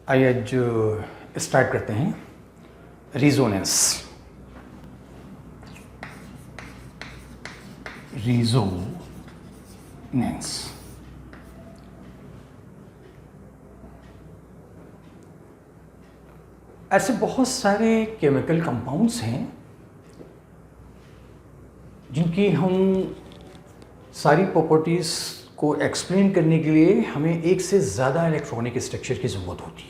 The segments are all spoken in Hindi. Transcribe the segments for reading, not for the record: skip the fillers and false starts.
आइए आज स्टार्ट करते हैं रिजोनेंस। रिजोनेंस ऐसे बहुत सारे केमिकल कंपाउंड्स हैं जिनकी हम सारी प्रॉपर्टीज़ को एक्सप्लेन करने के लिए हमें एक से ज़्यादा इलेक्ट्रॉनिक स्ट्रक्चर की ज़रूरत होती है,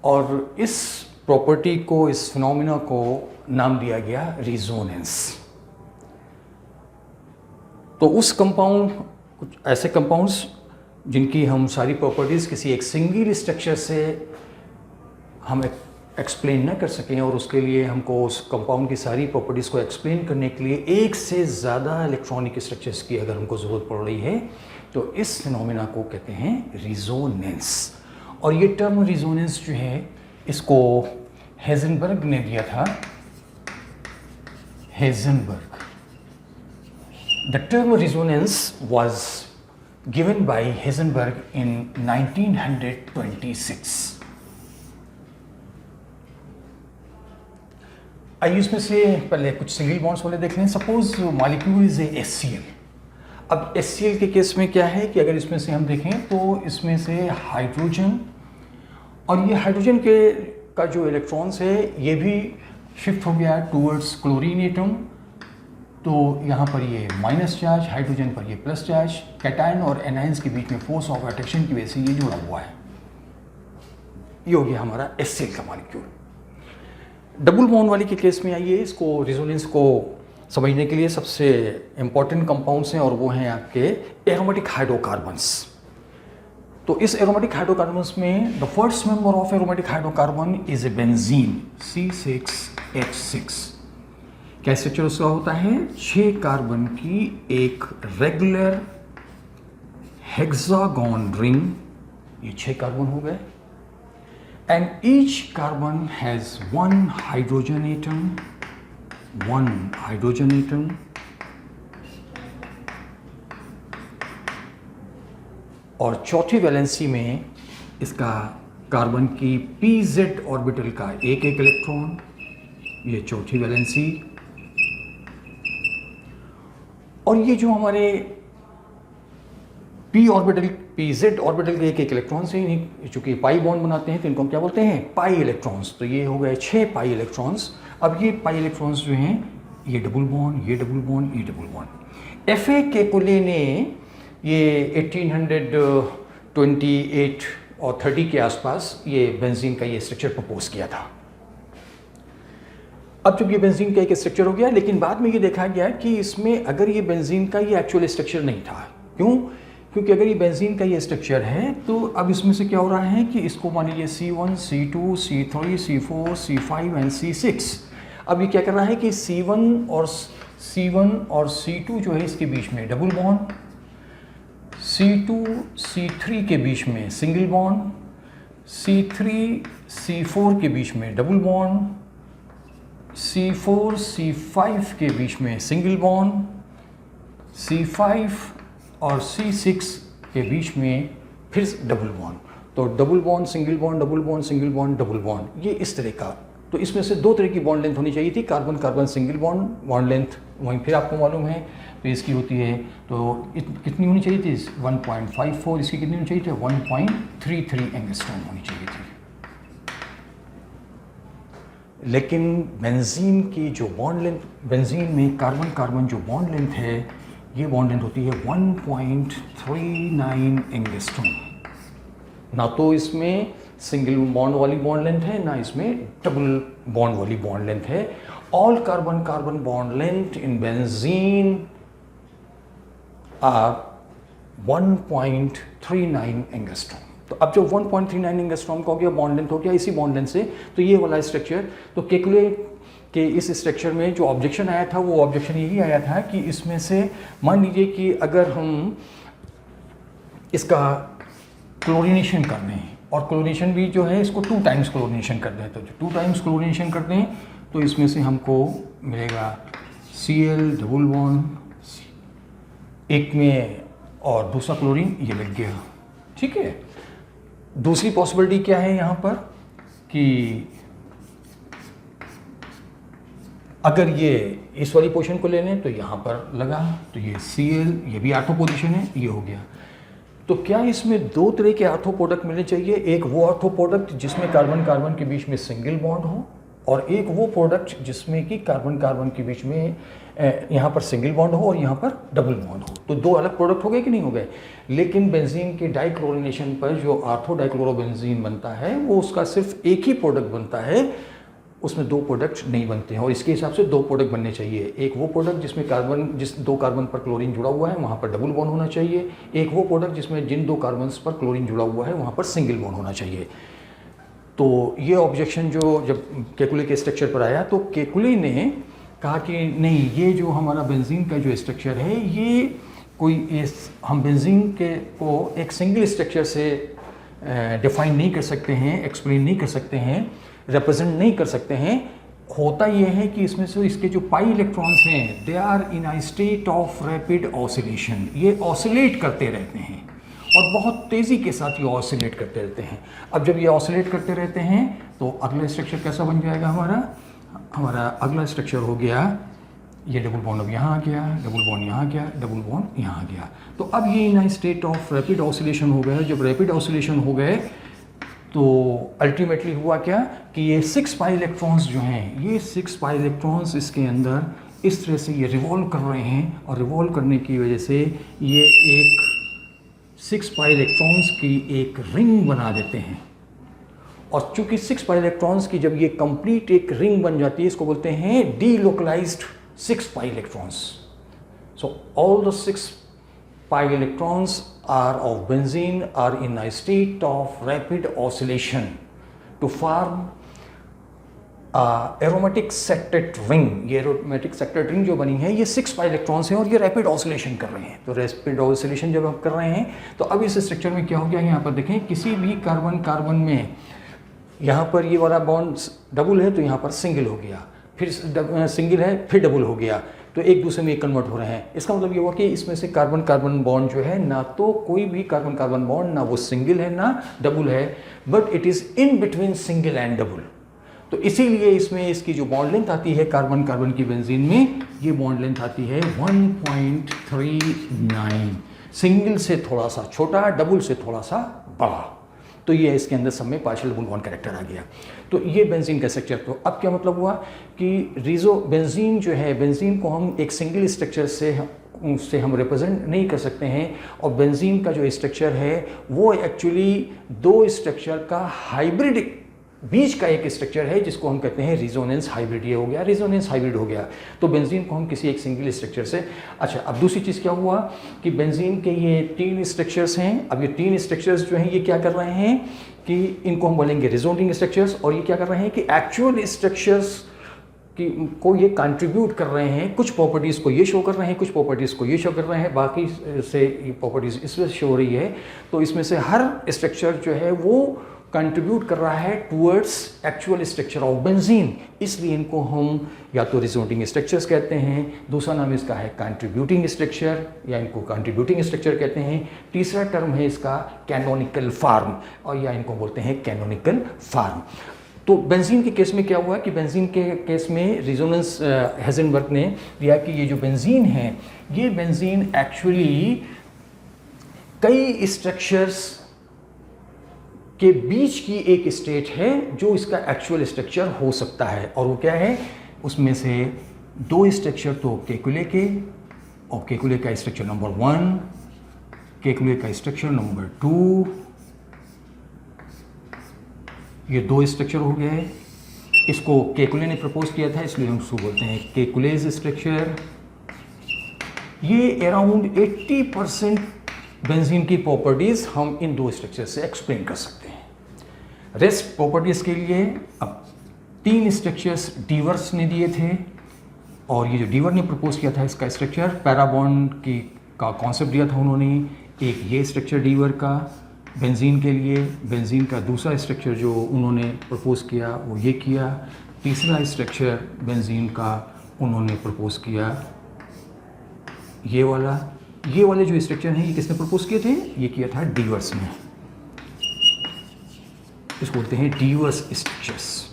और इस प्रॉपर्टी को, इस फिनोमेना को नाम दिया गया रिजोनेंस। तो उस कंपाउंड, कुछ ऐसे कंपाउंड्स जिनकी हम सारी प्रॉपर्टीज़ किसी एक सिंगल स्ट्रक्चर से हम एक्सप्लेन ना कर सकें, और उसके लिए हमको उस कंपाउंड की सारी प्रॉपर्टीज़ को एक्सप्लेन करने के लिए एक से ज़्यादा इलेक्ट्रॉनिक स्ट्रक्चर्स की अगर हमको ज़रूरत पड़ रही है, तो इस फिनोमेना को कहते हैं रिजोनेंस। और ये टर्म रिजोनेंस जो है, इसको हेज़नबर्ग ने दिया था। Heisenberg. The term resonance was given by Heisenberg in 1926। आइए इसमें से पहले कुछ सिंगल बॉन्ड्स वाले देख लें। Suppose molecule is a HCl। अब HCl के केस में क्या है कि अगर इसमें से हम देखें तो इसमें से हाइड्रोजन, और ये हाइड्रोजन का जो इलेक्ट्रॉन्स है ये भी शिफ्ट हो गया टूवर्ड्स क्लोरीन एटम। तो यहाँ पर ये माइनस चार्ज, हाइड्रोजन पर ये प्लस चार्ज, कैटायन और एनायंस के बीच में फोर्स ऑफ अट्रैक्शन की वजह से ये जुड़ा हुआ है। ये हो गया हमारा HCl का मॉलिक्यूल। डबल बॉन्ड वाली के केस में आइए, इसको रिजोनेंस को समझने के लिए सबसे इंपॉर्टेंट कंपाउंड्स हैं, और वो हैं आपके एरोमेटिक हाइड्रोकार्बन्स। तो इस एरोमेटिक हाइड्रोकार्बन्स में the first member of aromatic hydrocarbon is a benzene, C6H6। क्या स्ट्रक्चर उसका होता है? 6 कार्बन की एक रेगुलर हेक्सागोन रिंग। ये 6 कार्बन हो गए, and each carbon has one hydrogen atom, और चौथी वैलेंसी में इसका कार्बन की pz ऑर्बिटल का एक इलेक्ट्रॉन, ये चौथी वैलेंसी। और ये जो हमारे pz ऑर्बिटल के एक इलेक्ट्रॉन से, चूंकि पाई बॉन्ड बनाते हैं तो इनको हम क्या बोलते हैं? Pi electrons. तो ये हो गए 6 पाई इलेक्ट्रॉन्स। अब ये पाई इलेक्ट्रॉन्स जो हैं, ये डबल बॉन्ड, ये डबल बॉन्ड, ये डबल बॉन्ड। FA केकुले ने ये 1828 और 30 के आसपास ये बेंजीन का ये स्ट्रक्चर प्रपोज किया था। अब जब ये बेंजीन का एक स्ट्रक्चर हो गया, लेकिन बाद में ये देखा गया कि इसमें अगर ये बेंजीन का ये एक्चुअल स्ट्रक्चर नहीं था। क्यों? क्योंकि अगर ये बेंजीन का ये स्ट्रक्चर है, तो अब इसमें से क्या हो रहा है कि इसको मान लीजिए C1, C2, C3, C4, C5 and C6। अब ये क्या कर रहा है कि C1 और C2 जो है इसके बीच में डबल बॉन्ड, C2 C3 के बीच में सिंगल बॉन्ड, C3 C4 के बीच में डबल बॉन्ड, C4 C5 के बीच में सिंगल बॉन्ड, C5 और C6 के बीच में फिर डबल बॉन्ड। तो double bond, single bond, double bond, single bond, double bond, ये इस तरह का। तो इसमें से 2 तरह की बॉन्ड लेंथ होनी चाहिए थी। Carbon carbon single bond length वहीं फिर आपको मालूम है, तो इसकी होती है, तो कितनी होनी चाहिए थी? 1.54। इसकी कितनी होनी चाहिए थी? 1.33 एंगस्ट्रॉम होनी चाहिए थी। लेकिन बेंजीन की जो बॉन्ड लेंथ, बेंजीन में कार्बन कार्बन जो बॉन्ड लेंथ है, ये बॉन्ड लेंथ होती है 1.39 एंगस्ट्रॉम। ना तो इसमें सिंगल बॉन्ड वाली बॉन्ड लेंथ है, ना इसमें डबल बॉन्ड वाली बॉन्ड लेंथ है। All carbon carbon bond length in benzene are 1.39 angstrom. तो अब जो 1.39 एंगस्ट्रॉम का हो गया, बॉन्ड लेंथ हो गया, इसी बॉन्ड लेंथ से तो ये वाला स्ट्रक्चर, तो केकुले कि इस स्ट्रक्चर में जो ऑब्जेक्शन आया था, वो ऑब्जेक्शन यही आया था कि इसमें से मान लीजिए कि अगर हम इसका क्लोरीनेशन कर दें, और क्लोरीनेशन भी जो है इसको 2 टाइम्स क्लोरीनेशन कर दें, तो जो 2 टाइम्स क्लोरीनेशन कर दें तो इसमें से हमको मिलेगा Cl डबल बॉन्ड, एक में और दूसरा क्लोरीन ये लग गया, ठीक है। दूसरी पॉसिबिलिटी क्या है यहाँ पर कि अगर ये इस वाली पोजीशन को ले लें तो यहाँ पर लगा, तो ये Cl, ये भी ऑर्थो पोजीशन है, ये हो गया। तो क्या इसमें दो तरह के ऑर्थो प्रोडक्ट मिलने चाहिए, एक वो ऑर्थो प्रोडक्ट जिसमें कार्बन कार्बन के बीच में सिंगल बॉन्ड हो, और एक वो प्रोडक्ट जिसमें कि कार्बन कार्बन के बीच में यहाँ पर सिंगल बॉन्ड हो और यहाँ पर डबल बॉन्ड हो। तो दो अलग प्रोडक्ट हो गए कि नहीं हो गए। लेकिन बेंजीन के डाइक्लोरिनेशन पर जो ऑर्थो डाइक्लोरोबेंजीन बनता है वो उसका सिर्फ एक ही प्रोडक्ट बनता है, उसमें दो प्रोडक्ट नहीं बनते हैं। और इसके हिसाब से दो प्रोडक्ट बनने चाहिए, एक वो प्रोडक्ट जिसमें जिस दो कार्बन पर क्लोरीन जुड़ा हुआ है वहाँ पर डबल बॉन्ड होना चाहिए, एक वो प्रोडक्ट जिसमें जिन दो कार्बन पर क्लोरीन जुड़ा हुआ है वहाँ पर सिंगल बॉन्ड होना चाहिए। तो ये ऑब्जेक्शन जो जब केकुले के स्ट्रक्चर पर आया तो केकुले ने कहा कि नहीं, ये जो हमारा बेंजीन का जो स्ट्रक्चर है ये कोई हम बेंजीन के को एक सिंगल स्ट्रक्चर से डिफाइन नहीं कर सकते हैं, एक्सप्लेन नहीं कर सकते हैं, रिप्रेजेंट नहीं कर सकते हैं। होता यह है कि इसमें से इसके जो पाई इलेक्ट्रॉन्स हैं they are in a state of rapid oscillation, ये ऑसिलेट करते रहते हैं और बहुत तेज़ी के साथ ये ऑसिलेट करते रहते हैं। अब जब ये ऑसिलेट करते रहते हैं तो अगला स्ट्रक्चर कैसा बन जाएगा, हमारा अगला स्ट्रक्चर हो गया ये डबल बॉन्ड, अब यहाँ आ गया, डबल बॉन्ड यहाँ गया, डबल बॉन्ड यहाँ आ गया। तो अब ये इन स्टेट ऑफ रैपिड ऑसिलेशन हो गया। जब रैपिड ऑसिलेशन हो गए तो अल्टीमेटली हुआ क्या कि ये 6 पाई इलेक्ट्रॉन्स जो हैं, ये 6 पाई इलेक्ट्रॉन्स इसके अंदर इस तरह से ये रिवॉल्व कर रहे हैं, और रिवॉल्व करने की वजह से ये एक 6 पाई इलेक्ट्रॉन्स की एक रिंग बना देते हैं। और चूंकि 6 पाई इलेक्ट्रॉन्स की जब ये कंप्लीट एक रिंग बन जाती है, इसको बोलते हैं delocalised 6 pi electrons. So all the 6 pi electrons are of benzene are in a state of rapid oscillation to form aromatic septet ring। ये aromatic septet ring जो बनी है ये 6 pi electrons हैं और ये rapid oscillation कर रहे हैं। तो rapid oscillation जब हम कर रहे हैं तो अब इस स्ट्रक्चर में क्या हो गया, यहाँ पर देखें किसी भी कार्बन कार्बन में यहाँ पर ये वाला बॉन्ड डबल है तो यहाँ पर सिंगल हो गया, फिर सिंगल है फिर डबल हो गया, तो एक दूसरे में कन्वर्ट हो रहे हैं। इसका मतलब ये हुआ कि इसमें से कार्बन कार्बन बॉन्ड जो है ना तो कोई भी कार्बन कार्बन बॉन्ड ना वो सिंगल है ना डबल है, but it is in between single and double. तो इसीलिए इसमें इसकी जो बॉन्ड लेंथ आती है कार्बन कार्बन की बेंजीन में, ये बॉन्ड लेंथ आती है 1.39, सिंगल से थोड़ा सा छोटा, डबल से थोड़ा सा बड़ा। तो ये इसके अंदर सब में पार्शियल डबल बॉन्ड कैरेक्टर आ गया। तो ये बेंजीन का स्ट्रक्चर। तो अब क्या मतलब हुआ कि बेंजीन जो है, बेंजीन को हम एक सिंगल स्ट्रक्चर से हम रिप्रेजेंट नहीं कर सकते हैं, और बेंजीन का जो स्ट्रक्चर है वो एक्चुअली दो स्ट्रक्चर का हाइब्रिड बीच का एक स्ट्रक्चर है जिसको हम कहते हैं रिजोनेंस हाइब्रिड। ये हो गया रिजोनेंस हाइब्रिड हो गया। तो बेंजीन को हम किसी एक सिंगल स्ट्रक्चर से। अच्छा, अब दूसरी चीज़ क्या हुआ कि बेंजीन के ये 3 स्ट्रक्चर्स हैं। अब ये 3 स्ट्रक्चर्स जो हैं ये क्या कर रहे हैं कि इनको हम बोलेंगे रिजोनिंग स्ट्रक्चर्स, और ये क्या कर रहे हैं कि एक्चुअल स्ट्रक्चर्स को ये कंट्रीब्यूट कर रहे हैं। कुछ प्रॉपर्टीज़ को ये शो कर रहे हैं, कुछ प्रॉपर्टीज़ को ये शो कर रहे हैं, बाकी से प्रॉपर्टीज़ इसमें शो हो रही है। तो इसमें से हर स्ट्रक्चर जो है वो कंट्रीब्यूट कर रहा है towards actual structure of benzene, इसलिए इनको हम या तो रिजोनेटिंग स्ट्रक्चर्स कहते हैं, दूसरा नाम इसका है कंट्रीब्यूटिंग स्ट्रक्चर या इनको कंट्रीब्यूटिंग स्ट्रक्चर कहते हैं, तीसरा टर्म है इसका कैनोनिकल फॉर्म और या इनको बोलते हैं कैनोनिकल फॉर्म। तो बेंजीन के केस में क्या हुआ कि बेंजीन के केस में रिजोनेंस हेज़नबर्ग ने दिया कि ये जो बेंजीन है ये बेंजीन एक्चुअली कई स्ट्रक्चर्स के बीच की एक स्टेट है जो इसका एक्चुअल स्ट्रक्चर हो सकता है। और वो क्या है, उसमें से 2 स्ट्रक्चर तो केकुले के, और केकुले का स्ट्रक्चर नंबर 1, केकुले का स्ट्रक्चर नंबर 2, ये 2 स्ट्रक्चर हो गए। इसको केकुले ने प्रपोज किया था इसलिए हम उसको बोलते हैं केकुलेज स्ट्रक्चर। ये अराउंड 80% बेंजीन की प्रॉपर्टीज़ हम इन 2 स्ट्रक्चर से एक्सप्लेन कर सकते हैं। रेस्ट प्रॉपर्टीज़ के लिए अब 3 स्ट्रक्चर्स डीवर्स ने दिए थे, और ये जो डीवर ने प्रपोज किया था इसका स्ट्रक्चर पैराबॉन्ड का कॉन्सेप्ट दिया था उन्होंने। एक ये स्ट्रक्चर डीवर का बेंजीन के लिए, बेंजीन का दूसरा स्ट्रक्चर जो उन्होंने प्रपोज किया वो ये किया, तीसरा स्ट्रक्चर बेंजीन का उन्होंने प्रपोज किया ये वाला। ये वाले जो स्ट्रक्चर हैं ये किसने प्रपोज किए थे, ये किया था डीवर्स ने। इसको बोलते हैं डिवर्स स्ट्रक्चर्स।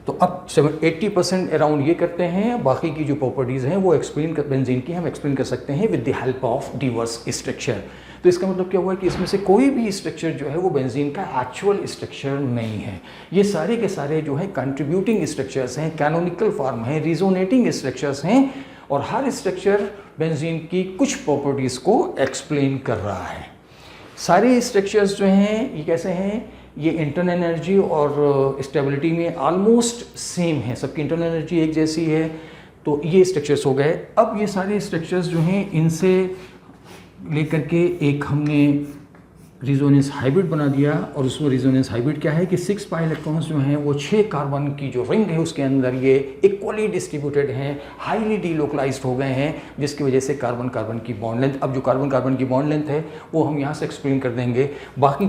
तो अब 80% अराउंड ये करते हैं, बाकी की जो प्रॉपर्टीज़ हैं वो एक्सप्लेन कर बेंजीन की हम एक्सप्लेन कर सकते हैं with the help of Divers structure. तो इसका मतलब क्या हुआ कि इसमें से कोई भी स्ट्रक्चर जो है वो बेंजीन का एक्चुअल स्ट्रक्चर नहीं है। ये सारे के सारे जो है कंट्रीब्यूटिंग स्ट्रक्चर्स हैं, कैनोनिकल फॉर्म है, रिजोनेटिंग स्ट्रक्चर्स हैं, और हर स्ट्रक्चर बेंजीन की कुछ प्रॉपर्टीज़ को एक्सप्लेन कर रहा है। सारे स्ट्रक्चर्स जो हैं ये कैसे हैं, ये इंटरनल एनर्जी और स्टेबिलिटी में ऑलमोस्ट सेम है, सबकी इंटरनल एनर्जी एक जैसी है। तो ये स्ट्रक्चर्स हो गए। अब ये सारे स्ट्रक्चर्स जो हैं इनसे लेकर के एक हमने रिजोनेंस हाइब्रिड बना दिया, और उसमें रिजोनेंस हाइब्रिड क्या है कि 6 पाई इलेक्ट्रॉन्स जो हैं वो 6 कार्बन की जो रिंग है उसके अंदर ये इक्वली डिस्ट्रीब्यूटेड हैं, हाईली डीलोकलाइज्ड हो गए हैं, जिसकी वजह से कार्बन कार्बन की बॉन्ड लेंथ, अब जो कार्बन कार्बन की बॉन्ड लेंथ है वो हम यहाँ से एक्सप्लेन कर देंगे। बाकी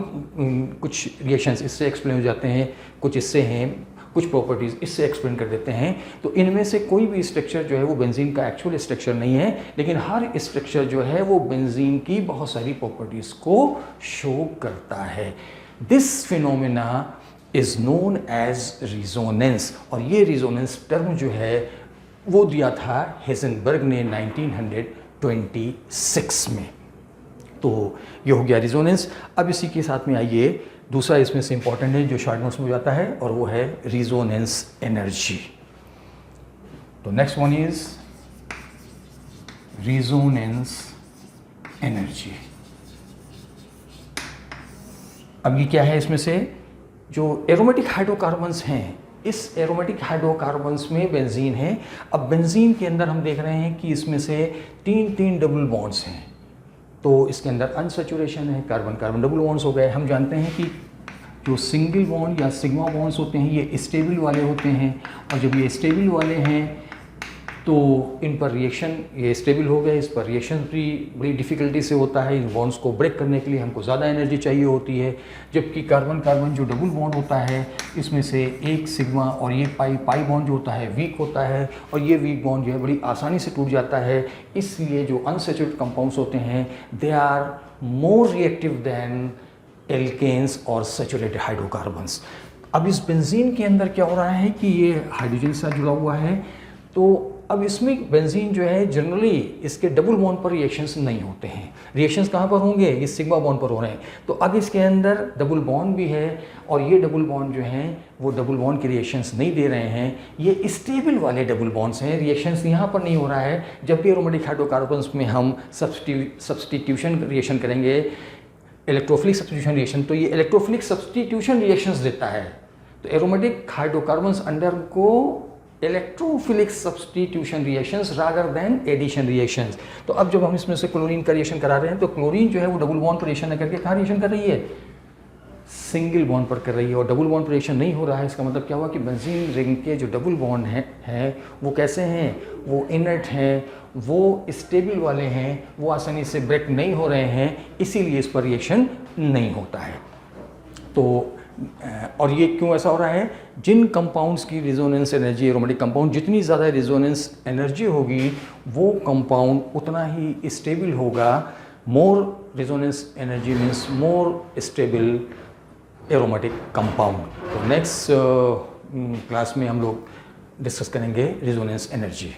कुछ रिएक्शंस इससे एक्सप्लेन हो जाते हैं, कुछ इससे हैं, कुछ प्रॉपर्टीज़ इससे एक्सप्लेन कर देते हैं। तो इनमें से कोई भी स्ट्रक्चर जो है वो बेंजीन का एक्चुअल स्ट्रक्चर नहीं है, लेकिन हर स्ट्रक्चर जो है वो बेंजीन की बहुत सारी प्रॉपर्टीज़ को शो करता है। This phenomena is known as resonance, और ये रिजोनेंस टर्म जो है वो दिया था हेजनबर्ग ने 1926 में। तो ये हो गया रिजोनेंस। अब इसी के साथ में आइए दूसरा इसमें से इंपॉर्टेंट है जो शॉर्ट नोट्स में हो जाता है, और वो है रिजोनेंस एनर्जी। तो next one is resonance energy. अब ये क्या है, इसमें से जो एरोमेटिक हाइड्रोकार्बन्स हैं, इस एरोमेटिक हाइड्रोकार्बन्स में बेंजीन है। अब बेंजीन के अंदर हम देख रहे हैं कि इसमें से 3 डबल बॉन्ड्स हैं, तो इसके अंदर अनसैचुरेशन है, कार्बन कार्बन डबल बॉन्ड्स हो गए। हम जानते हैं कि जो सिंगल बॉन्ड या सिग्मा बॉन्ड्स होते हैं ये स्टेबल वाले होते हैं, और जब ये स्टेबल वाले हैं तो इन पर रिएक्शन, ये स्टेबल हो गए, इस पर रिएक्शन भी बड़ी डिफ़िकल्टी से होता है। इन बॉन्ड्स को ब्रेक करने के लिए हमको ज़्यादा एनर्जी चाहिए होती है, जबकि कार्बन कार्बन जो डबल बॉन्ड होता है इसमें से एक सिग्मा और ये पाई बॉन्ड जो होता है वीक होता है, और ये वीक बॉन्ड जो है बड़ी आसानी से टूट जाता है। इसलिए जो अनसैचुरेटेड कंपाउंड्स होते हैं they are more reactive than alkenes और सैचुरेटेड हाइड्रोकार्बन्स। अब इस बेंजीन के अंदर क्या हो रहा है कि ये हाइड्रोजन से जुड़ा हुआ है, तो अब इसमें बेंजीन जो है जनरली इसके डबल बॉन्ड पर रिएक्शंस नहीं होते हैं। रिएक्शंस कहाँ पर होंगे, ये सिग्मा बॉन्ड पर हो रहे हैं। तो अब इसके अंदर डबल बॉन्ड भी है, और ये डबल बॉन्ड जो हैं वो डबल बॉन्ड के रिएक्शंस नहीं दे रहे हैं, ये स्टेबल वाले डबल बॉन्ड्स हैं, रिएक्शंस यहाँ पर नहीं हो रहा है। जब भी एरोमेटिक हाइड्रोकार्बन्स में हम सब्स्टिट्यूशन रिएक्शन करेंगे, इलेक्ट्रोफिलिक सब्स्टिट्यूशन रिएक्शन, तो ये इलेक्ट्रोफिलिक सब्स्टिट्यूशन रिएक्शंस देता है। तो aromatic hydrocarbons undergo electrophilic substitution reactions rather than addition reactions. तो अब जब हम इसमें से क्लोरीन का रिएक्शन करा रहे हैं, तो क्लोरीन जो है वो डबल बॉन्ड पर रिएक्शन करके कहाँ रिएक्शन कर रही है, सिंगल बॉन्ड पर कर रही है, और डबल बॉन्ड पर रिएक्शन नहीं हो रहा है। इसका मतलब क्या हुआ कि बेंजीन रिंग के जो डबल बॉन्ड हैं वो कैसे हैं, वो इनर्ट हैं, वो स्टेबल वाले हैं, वो आसानी से ब्रेक नहीं हो रहे हैं, इसीलिए इस पर रिएक्शन नहीं होता है। तो और ये क्यों ऐसा हो रहा है, जिन कंपाउंड्स की रिजोनेंस एनर्जी, एरोमेटिक कंपाउंड जितनी ज़्यादा रिजोनेंस एनर्जी होगी वो कंपाउंड उतना ही स्टेबल होगा। More resonance energy means more stable aromatic compound. तो नेक्स्ट क्लास में हम लोग डिस्कस करेंगे रिजोनेंस एनर्जी।